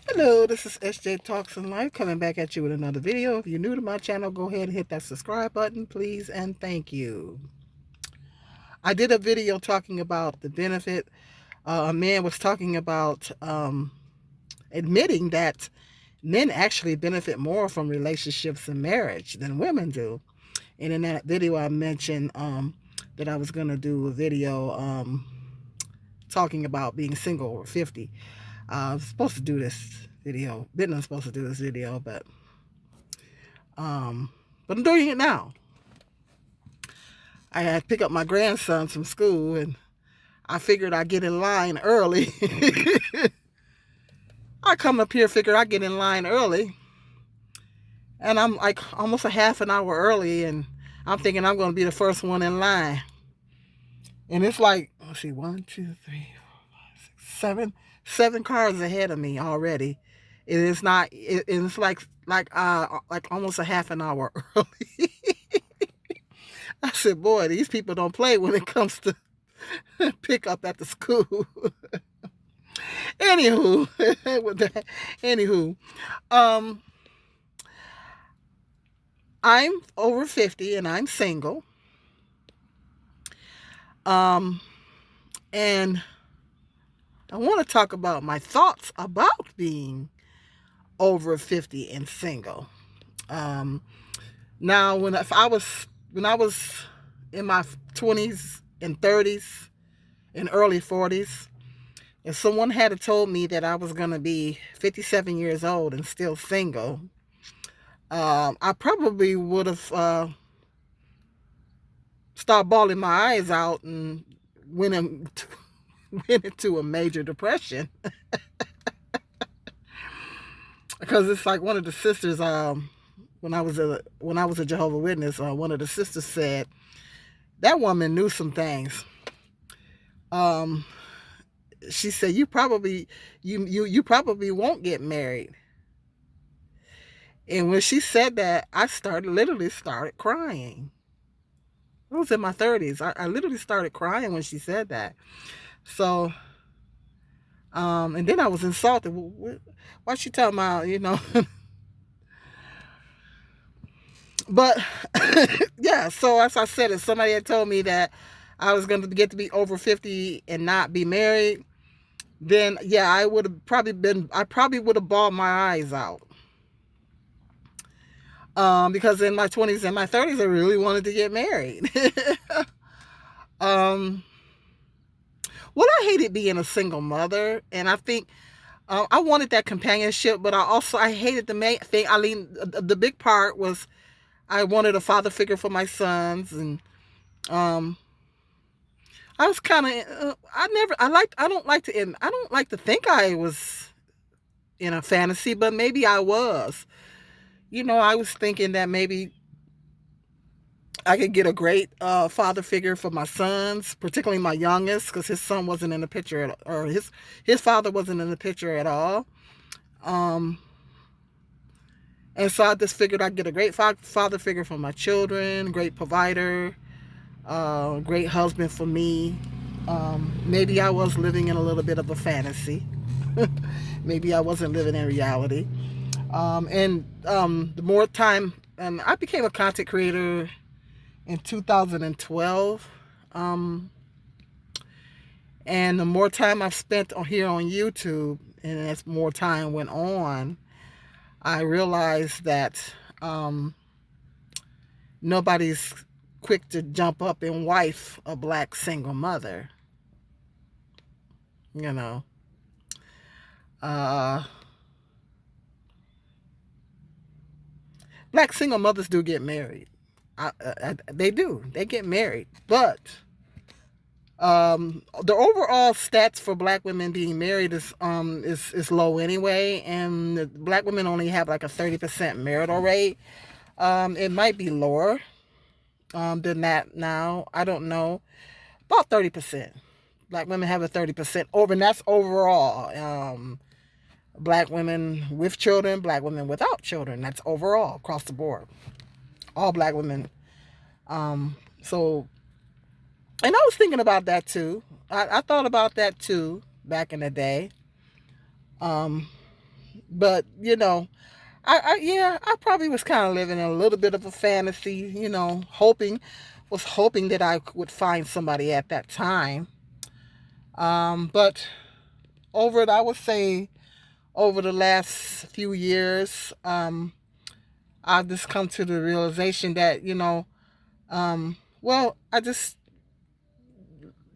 Hello, this is SJ Talks in Life coming back at you with another video. If you're new to my channel, go ahead and hit that subscribe button, please, and thank you. I did a video talking about the benefit. A man was talking about admitting that men actually benefit more from relationships and marriage than women do. And in that video, I mentioned that I was going to do a video talking about being single over 50. I was supposed to do this video. Didn't I supposed to do this video, um, but I'm doing it now. I had to pick up my grandson from school, and I figured I'd get in line early. I come up here, figured I'd get in line early, and I'm like almost a half an hour early, and I'm thinking I'm going to be the first one in line. And it's like, let's see, 1, 2, 3, 4, 5, 6, 7 cars ahead of me already. It is not. It's like almost a half an hour early. I said, boy, these people don't play when it comes to pick up at the school. Anywho, with that, anywho, um, I'm over 50 and I'm single. Um, and I want to talk about my thoughts about being over 50 and single. Um, Now, when I was in my 20s and 30s and early 40s, if someone had told me that I was going to be 57 years old and still single, I probably would have started bawling my eyes out and went, in, went into a major depression. Because it's like one of the sisters, when I was a Jehovah's Witness, one of the sisters said that woman knew some things. Um, she said you probably won't get married. And when she said that, I literally started crying. I was in my 30s. I literally started crying when she said that. So, and then I was insulted. Why she talking about, But yeah, so as I said, if somebody had told me that I was going to get to be over 50 and not be married, then yeah, I probably would have bawled my eyes out. Because in my 20s and my 30s, I really wanted to get married. um, well, I hated being a single mother, and I think I wanted that companionship, but I hated the main thing. I mean, the big part was I wanted a father figure for my sons, and um, I was kind of I don't like to think I was in a fantasy, but maybe I was. I was thinking that maybe I could get a great father figure for my sons, particularly my youngest, because his son wasn't in the picture, or his father wasn't in the picture at all. Um, and so I just figured I'd get a great father figure for my children, great provider, great husband for me. Maybe I was living in a little bit of a fantasy. Maybe I wasn't living in reality. The more time, I became a content creator in 2012. And the more time I've spent here on YouTube, and as more time went on, I realized that nobody's quick to jump up and wife a black single mother. You know, uh, black single mothers do get married. They do. They get married, but the overall stats for black women being married is low anyway, and the black women only have like a 30% marital rate. It might be lower than that now. I don't know. About 30%. Black women have a 30% over, and that's overall. Black women with children, black women without children. That's overall across the board. All black women. So, and I was thinking about that too. I thought about that too back in the day. Um, But yeah, I probably was kind of living in a little bit of a fantasy, was hoping that I would find somebody at that time. But I would say over the last few years, I've just come to the realization that, I just,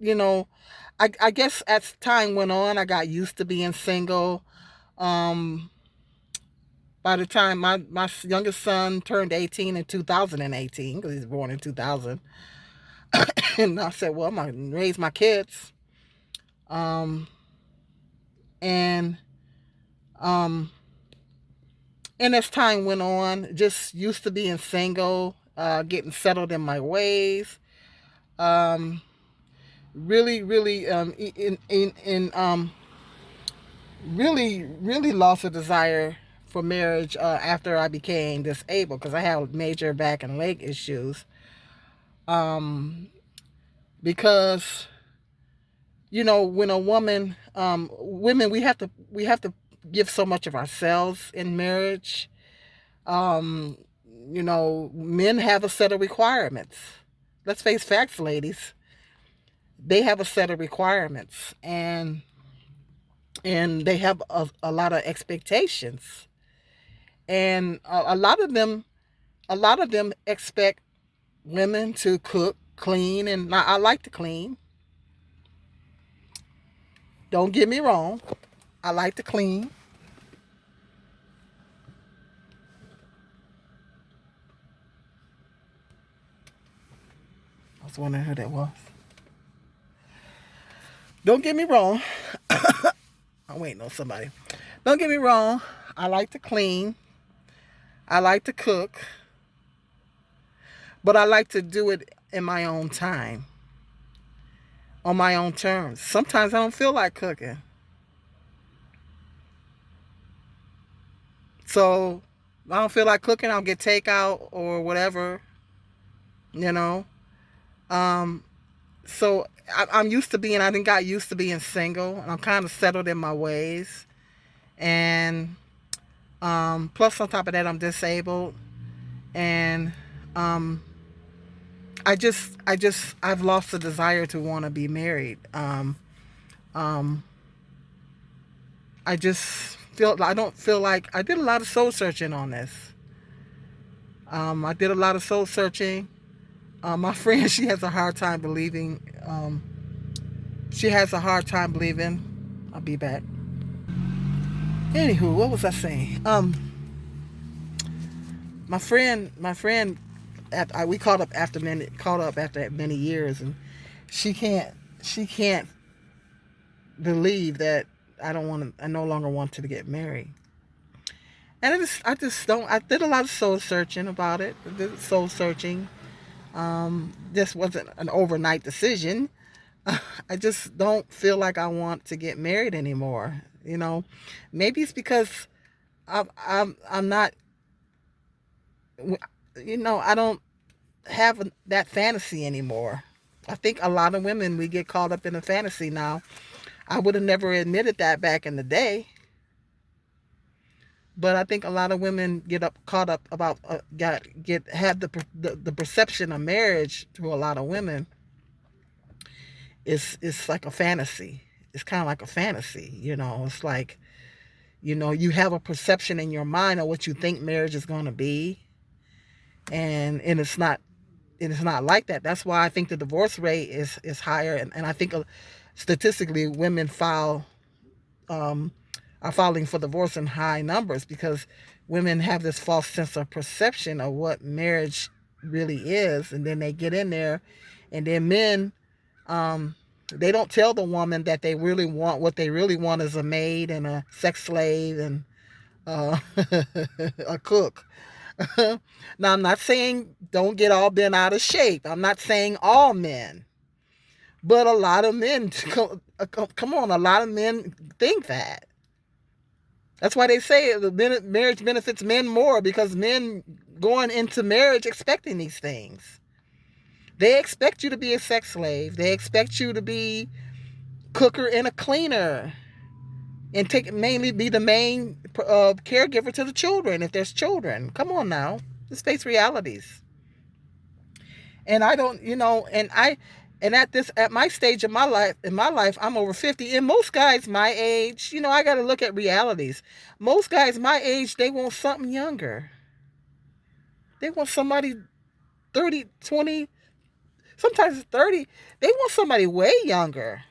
you know, I guess as time went on, I got used to being single. Um, by the time my youngest son turned 18 in 2018, because he was born in 2000, and I said, well, I'm going to raise my kids. Um, and, um, and as time went on, just used to being single, getting settled in my ways. Um, really, really, really lost a desire for marriage after I became disabled because I have major back and leg issues. Um, because when a women, we have to give so much of ourselves in marriage. Um, Men have a set of requirements. Let's face facts, ladies. They have a set of requirements, and they have a lot of expectations, and a lot of them expect women to cook, clean, and I like to clean. Don't get me wrong, I like to clean. I was wondering who that was. Don't get me wrong. I'm waiting on somebody. Don't get me wrong. I like to clean. I like to cook, but I like to do it in my own time, on my own terms. Sometimes I don't feel like cooking. So I don't feel like cooking, I'll get takeout or whatever, you know. Um, so I'm used to being, I didn't got used to being single, and I'm kind of settled in my ways. And plus, on top of that, I'm disabled, and um, I've lost the desire to want to be married. Um, I just I don't feel like I did a lot of soul searching on this. I did a lot of soul searching. My friend, she has a hard time believing. She has a hard time believing. I'll be back. Anywho, what was I saying? My friend, we caught up after many years, and she can't, she can't believe that I no longer want to get married. And I just don't. I did a lot of soul searching about it. I did soul searching. This wasn't an overnight decision. I just don't feel like I want to get married anymore. Maybe it's because I'm not. I don't have that fantasy anymore. I think a lot of women, we get caught up in a fantasy now. I would have never admitted that back in the day, but I think a lot of women get up caught up about got get have the perception of marriage to a lot of women is like a fantasy. It's kind of like a fantasy. It's like, you have a perception in your mind of what you think marriage is going to be, and it's not like that. That's why I think the divorce rate is higher, and I think statistically women um, are filing for divorce in high numbers because women have this false sense of perception of what marriage really is, and then they get in there, and then men, um, they don't tell the woman that they really want, what they really want is a maid and a sex slave and uh, a cook. Now, I'm not saying don't get all bent out of shape. I'm not saying all men, but a lot of men, come on, a lot of men think that. That's why they say marriage benefits men more, because men going into marriage expecting these things. They expect you to be a sex slave. They expect you to be cooker and a cleaner. and take mainly be the main caregiver to the children if there's children. Come on now, let's face realities. And I don't, and at my stage of my life, I'm over 50, and most guys my age, I got to look at realities. Most guys my age, they want something younger. They want somebody 30, 20, sometimes 30. They want somebody way younger.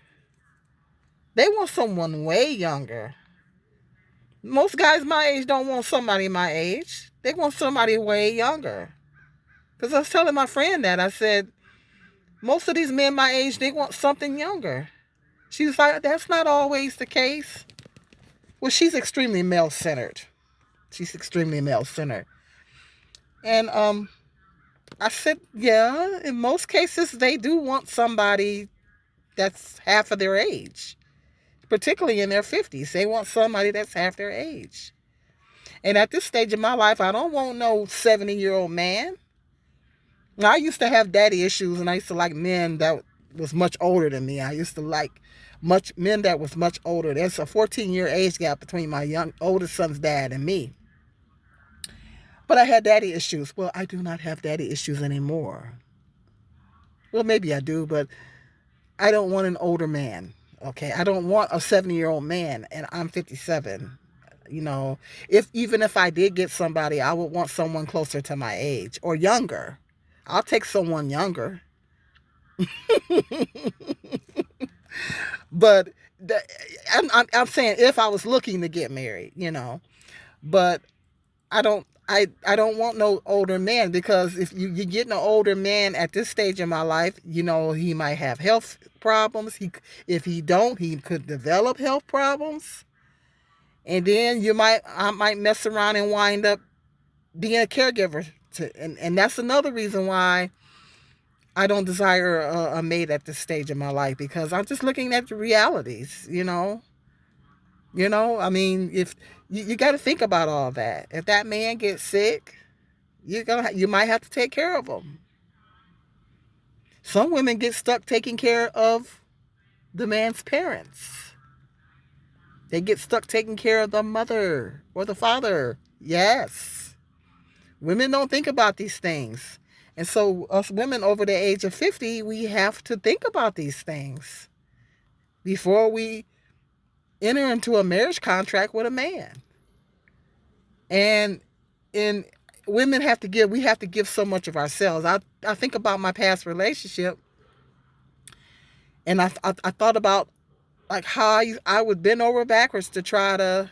They want someone way younger. Most guys my age don't want somebody my age. They want somebody way younger. Because I was telling my friend that. I said, most of these men my age, they want something younger. She was like, that's not always the case. Well, she's extremely male-centered. She's extremely male-centered. And I said, yeah, in most cases, they do want somebody that's half of their age, particularly in their 50s. They want somebody that's half their age. And at this stage of my life, I don't want no 70-year-old man. Now, I used to have daddy issues, and I used to like men that was much older than me. I used to like men that was much older. There's a 14-year age gap between my oldest son's dad and me. But I had daddy issues. Well, I do not have daddy issues anymore. Well, maybe I do, but I don't want an older man. Okay, I don't want a 70-year-old man, and I'm 57. Even if I did get somebody, I would want someone closer to my age or younger. I'll take someone younger. But I'm saying if I was looking to get married, but I don't want no older man, because if you're getting an older man at this stage in my life, he might have health problems. If he don't, he could develop health problems. And then I might mess around and wind up being a caregiver and that's another reason why I don't desire a mate at this stage of my life, because I'm just looking at the realities, I mean, if you got to think about all that. If that man gets sick, you might have to take care of him. Some women get stuck taking care of the man's parents. They get stuck taking care of the mother or the father. Yes. Women don't think about these things. And so us women over the age of 50, we have to think about these things before we enter into a marriage contract with a man. And women we have to give so much of ourselves. I think about my past relationship, and I thought about like how I would bend over backwards to try to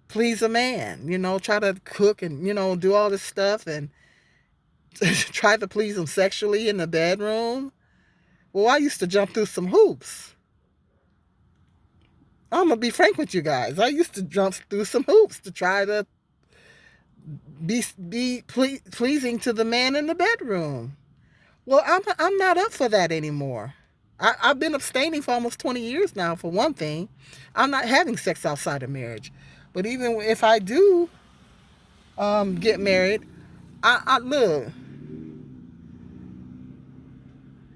please a man, try to cook and, do all this stuff and try to please him sexually in the bedroom. Well, I used to jump through some hoops. I'm going to be frank with you guys. I used to jump through some hoops to try to be pleasing to the man in the bedroom. Well, I'm not up for that anymore. I've been abstaining for almost 20 years now, for one thing. I'm not having sex outside of marriage. But even if I do get married, I look,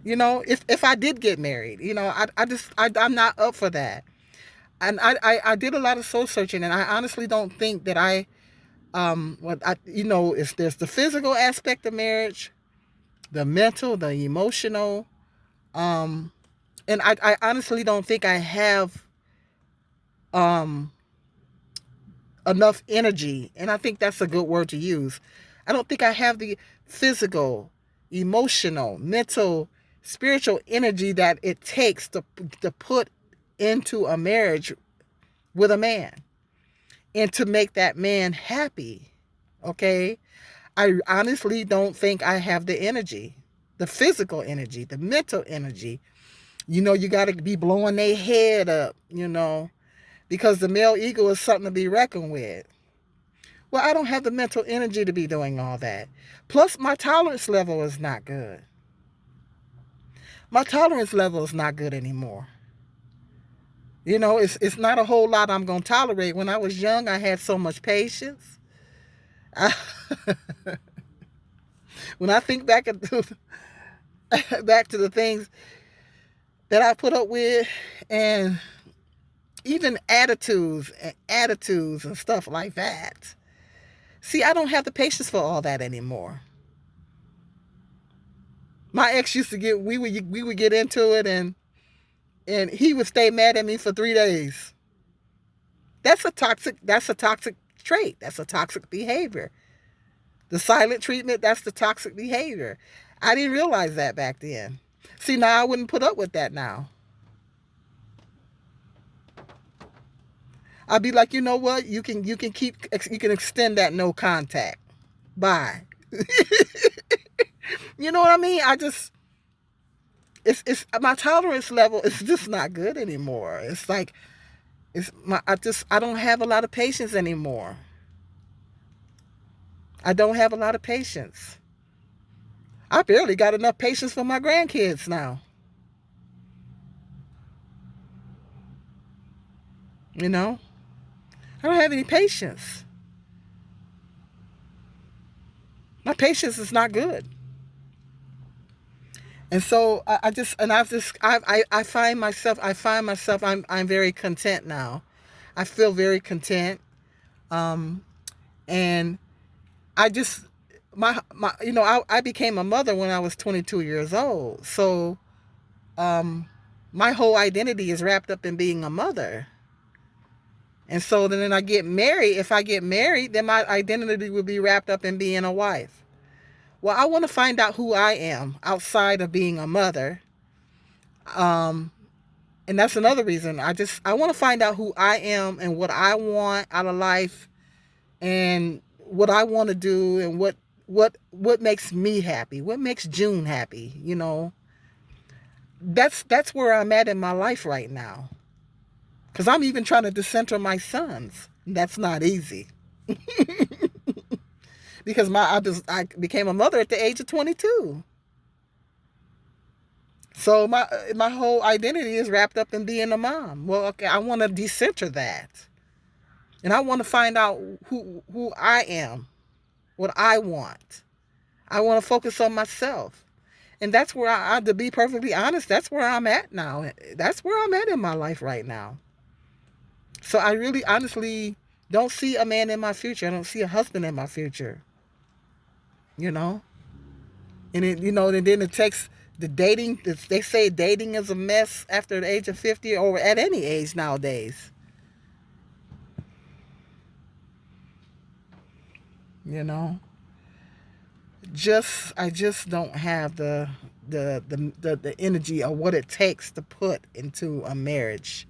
if I did get married, I'm not up for that. And I did a lot of soul searching, and I honestly don't think that there's the physical aspect of marriage, the mental, the emotional, and I honestly don't think I have enough energy, and I think that's a good word to use. I don't think I have the physical, emotional, mental, spiritual energy that it takes to put into a marriage with a man and to make that man happy. Okay? I honestly don't think I have the energy, the physical energy, the mental energy. You got to be blowing their head up, because the male ego is something to be reckoned with. Well, I don't have the mental energy to be doing all that. Plus, my tolerance level is not good. My tolerance level is not good anymore. It's not a whole lot I'm going to tolerate. When I was young, I had so much patience. When I think back to the things that I put up with, and even attitudes and stuff like that. See, I don't have the patience for all that anymore. My ex used to we would get into it, and he would stay mad at me for 3 days. That's a toxic trait. That's a toxic behavior. The silent treatment, that's the toxic behavior. I didn't realize that back then. See, now I wouldn't put up with that now. I'd be like, you know what? You can extend that no contact. Bye. You know what I mean? It's my tolerance level is just not good anymore. It's like I don't have a lot of patience anymore. I don't have a lot of patience. I barely got enough patience for my grandkids now. You know, I don't have any patience. My patience is not good. And so I find myself I'm very content now. I feel very content. Um, and I just my I became a mother when I was 22 years old. So um, my whole identity is wrapped up in being a mother. And so then I get married. If I get married, then my identity will be wrapped up in being a wife. Well, I want to find out who I am outside of being a mother. Um, and that's another reason. I want to find out who I am and what I want out of life and what I want to do and what makes me happy, what makes June happy. That's where I'm at in my life right now. Because I'm even trying to decenter my sons. That's not easy. Because I became a mother at the age of 22. So my whole identity is wrapped up in being a mom. Well, okay, I want to decenter that. And I want to find out who I am, what I want. I want to focus on myself. And that's where to be perfectly honest, that's where I'm at now. That's where I'm at in my life right now. So I really honestly don't see a man in my future. I don't see a husband in my future. You know? And then it takes the dating. They say dating is a mess after the age of 50 or at any age nowadays. You know? I just don't have the energy or what it takes to put into a marriage.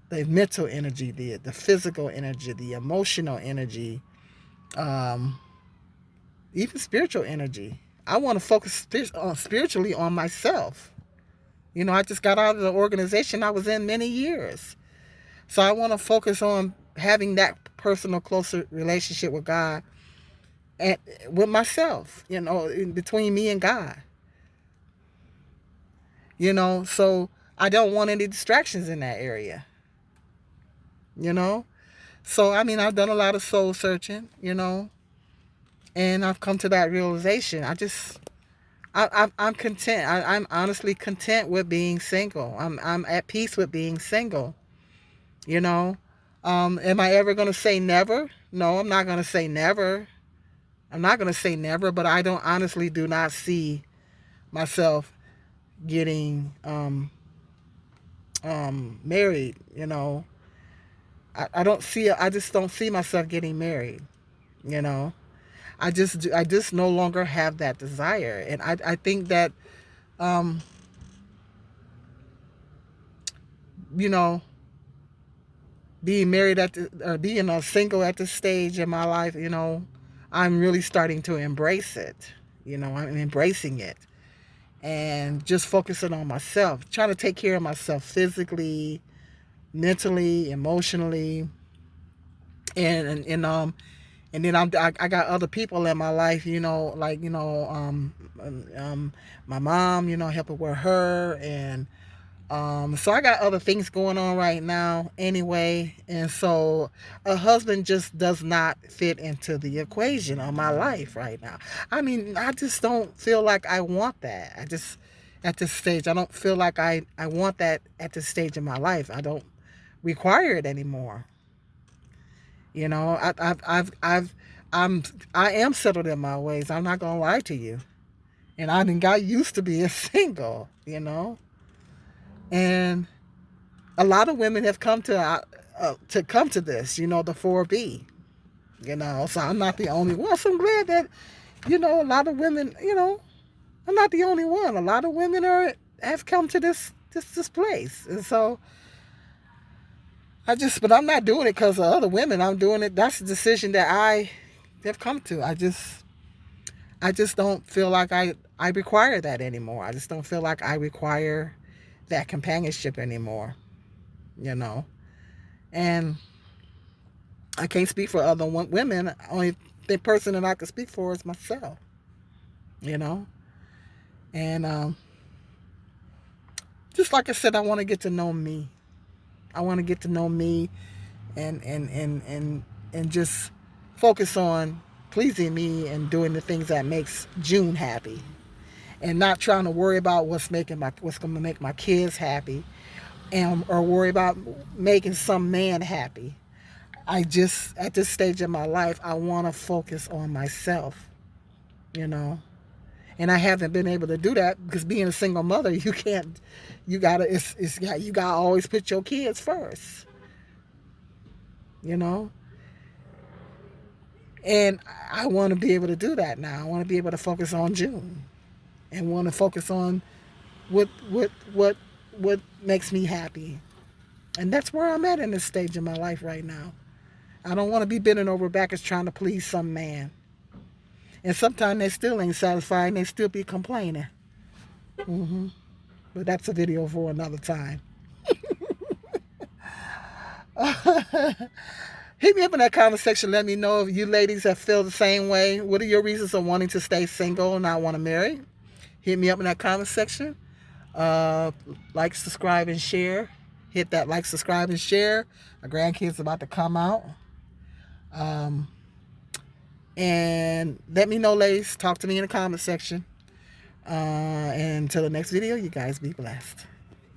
The mental energy, the physical energy, the emotional energy, um, even spiritual energy. I want to focus spiritually on myself. I just got out of the organization I was in many years. So I want to focus on having that personal, closer relationship with God and with myself, in between me and God. So I don't want any distractions in that area. You know? So, I mean, I've done a lot of soul searching, and I've come to that realization. I'm content. I'm honestly content with being single. I'm at peace with being single. You know, am I ever going to say never? No, I'm not going to say never. I'm not going to say never, but I don't honestly do not see myself getting married. I just don't see myself getting married. You know, I just no longer have that desire, and I think that um, you know, being married or being a single at this stage in my life, I'm really starting to embrace it. I'm embracing it and just focusing on myself, trying to take care of myself physically, mentally, emotionally, and then I got other people in my life, like my mom, helping with her, and so I got other things going on right now anyway, and so a husband just does not fit into the equation of my life right now. I mean, I just don't feel like I want that. At this stage, I don't feel like I want that at this stage in my life. I don't. require it anymore. You know, I am settled in my ways. I'm not gonna lie to you, and I done got used to being single. You know, and a lot of women have come to come to this. You know, the 4B. You know, so I'm not the only one. So I'm glad that a lot of women. I'm not the only one. A lot of women have come to this place, and so but I'm not doing it because of other women. I'm doing it. That's the decision that I have come to. I just don't feel like I require that anymore. I just don't feel like I require that companionship anymore. You know, and I can't speak for other women. Only the person that I can speak for is myself. You know, and just like I said, I want to get to know me. I want to get to know me and just focus on pleasing me and doing the things that makes June happy, and not trying to worry about what's going to make my kids happy, and or worry about making some man happy. I just at this stage in my life I want to focus on myself, you know. And I haven't been able to do that because being a single mother, you can't. You gotta always put your kids first, you know. And I want to be able to do that now. I want to be able to focus on June, and want to focus on what what what what makes me happy. And that's where I'm at in this stage of my life right now. I don't want to be bending over backwards trying to please some man. And sometimes they still ain't satisfied and they still be complaining. But that's a video for another time. Hit me up in that comment section. Let me know if you ladies that feel the same way. What are your reasons of wanting to stay single and not want to marry? Hit me up in that comment section. Like, subscribe, and share. Hit that like, subscribe, and share. My grandkids about to come out. And let me know, ladies. Talk to me in the comment section. And until the next video, you guys be blessed.